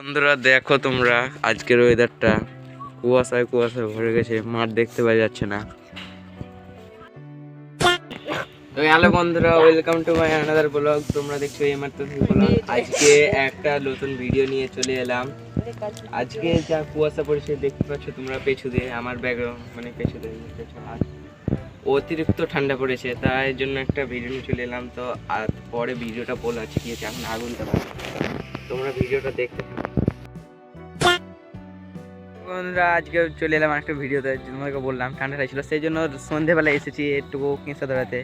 বন্ধুরা দেখো তোমরা আজকের ওয়েদারটা কুয়াশায় কুয়াশায় ভরে গেছে, মাঠ দেখতে পাওয়া যাচ্ছে না। তো হ্যালো বন্ধুরা, welcome to my another blog. তোমরা দেখছো এই মাত্র ব্লগ। আজকে একটা নতুন ভিডিও নিয়ে চলে এলাম। আজকে যা কুয়াশা পড়েছে দেখতে পাচ্ছ তোমরা পেছু দিয়ে, আমার ব্যাকগ্রাউন্ড মানে পেছু দিয়ে আর অতিরিক্ত ঠান্ডা পড়েছে, তাই জন্য একটা ভিডিও নিয়ে চলে এলাম। তো আর পরে ভিডিওটা বলা আছে কি এখন আগুনটা, তোমরা ভিডিওটা দেখতে থাকো। বন্ধুরা আজকে চলে এলাম একটা ভিডিওতে, তোমাকে বললাম ঠান্ডাটা ছিল সেই জন্য সন্ধ্যেবেলা এসেছি একটু কেঁচা ধরাতে।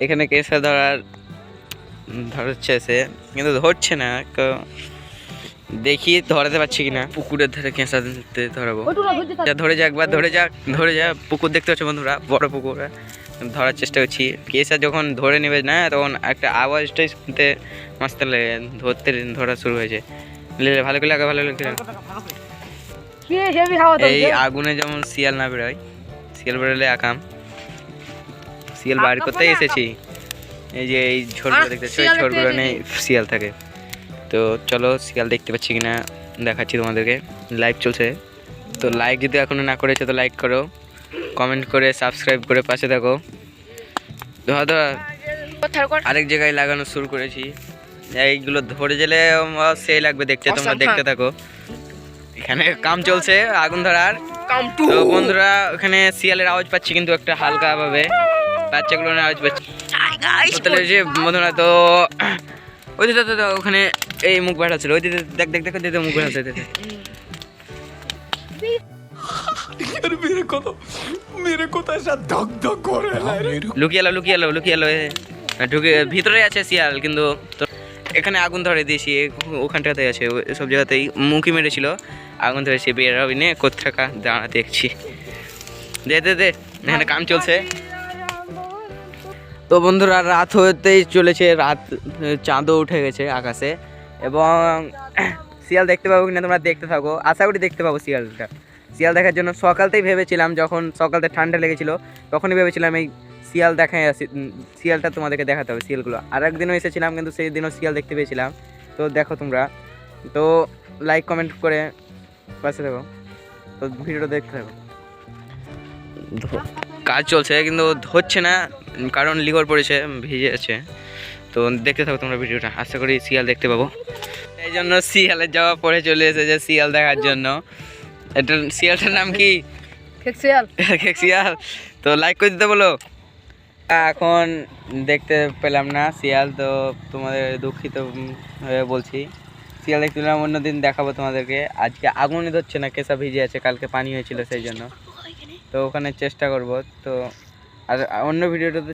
এখানে কেঁচা ধরাচ্ছে সে, কিন্তু ধরছে না, দেখি ধরাতে পারছি কিনা। পুকুরের ধারে কেঁচা ধরাবো, ধরে যাক বা ধরে যা। পুকুর দেখতে পাচ্ছ বন্ধুরা, বড় পুকুর, ধরার চেষ্টা করছি। কেঁচা যখন ধরে নেবে না তখন একটা আওয়াজটাই শুনতে মস্ত লাগে, ধরা শুরু হয়েছে। ভালো করে লাগা, ভালো করে। এই আগুনে যেমন শিয়াল না বেরোয়, শিয়াল বেরোলে আকাম। শিয়াল বাড়ি করতে এসেছি, এই যে এই ঝোলগুলো দেখতেছো, এই ঝোলগুলো নেই শিয়াল থাকে। তো চলো শিয়াল দেখতে পাচ্ছি কিনা দেখাচ্ছি তোমাদেরকে। লাইভ চলছে, তো লাইক যদি এখনো না করেছো তো লাইক করো, কমেন্ট করে সাবস্ক্রাইব করে পাশে থাকো। হয়তো আরেক জায়গায় লাগানো শুরু করেছি, এইগুলো ধরে গেলে সেই লাগবে দেখতে, তোমরা দেখতে থাকো। এখানে কাম চলছে আগুন ধরার। তো বন্ধুরা ওখানে শিয়ালের আওয়াজ পাচ্ছি, কিন্তু একটা হালকা ভাবে বাচ্চাগুলোর আওয়াজ পাচ্ছি। বন্ধুরা তো ওই দিকে ওখানে এই মুখ বেড়া ছিল, ওই দিকে দেখ দেখ দেখ মুখ বেড়া লুকিয়ে এলো ঢুকে ভিতরে আছে শিয়াল, কিন্তু এখানে আগুন ধরে দিয়েছি, ওখানটাতে আছে, সব জায়গাতেই মুখি মেরেছিল, আগুন ধরেছি। বের হবি নে কোথা দাঁড়া দেখছি, দে এখানে কাম চলছে। তো বন্ধুরা রাত হতেই চলেছে, রাত চাঁদও উঠে গেছে আকাশে, এবং শিয়াল দেখতে পাবো কিনা তোমরা দেখতে থাকো। আশা করি দেখতে পাবো শিয়াল দেখার জন্য সকালতেই ভেবেছিলাম, যখন সকালতে ঠান্ডা লেগেছিল তখনই ভেবেছিলাম এই শিয়াল দেখায়, শিয়ালটা তোমাদেরকে দেখাতে হবে শিয়ালগুলো। আর একদিনও এসেছিলাম, কিন্তু সেই দিনও শিয়াল দেখতে পেয়েছিলাম। তো দেখো তোমরা, তো লাইক কমেন্ট করে পাশে থাকো, তো ভিডিওটা দেখতে থাকো। কাজ চলছে কিন্তু হচ্ছে না, কারণ লিগর পড়েছে, ভিজে আছে। তো দেখতে থাকো তোমরা ভিডিওটা, আশা করি শিয়াল দেখতে পাবো। এই জন্য শিয়ালের যাওয়া পরে চলে এসেছে শিয়াল দেখার জন্য। এটা শিয়ালটার নাম কি? শিয়াল। তো লাইক করে দিতে বলো। এখন দেখতে পেলাম না শিয়াল, তো তোমাদের দুঃখিত হয়ে বলছি। শিয়াল দেখতে পেলাম, অন্যদিন দেখাবো তোমাদেরকে। আজকে আগুনই ধরছে না, কেঁচা ভিজে আছে, কালকে পানি হয়েছিল সেই জন্য। তো ওখানে চেষ্টা করব। তো আর অন্য ভিডিওটাতে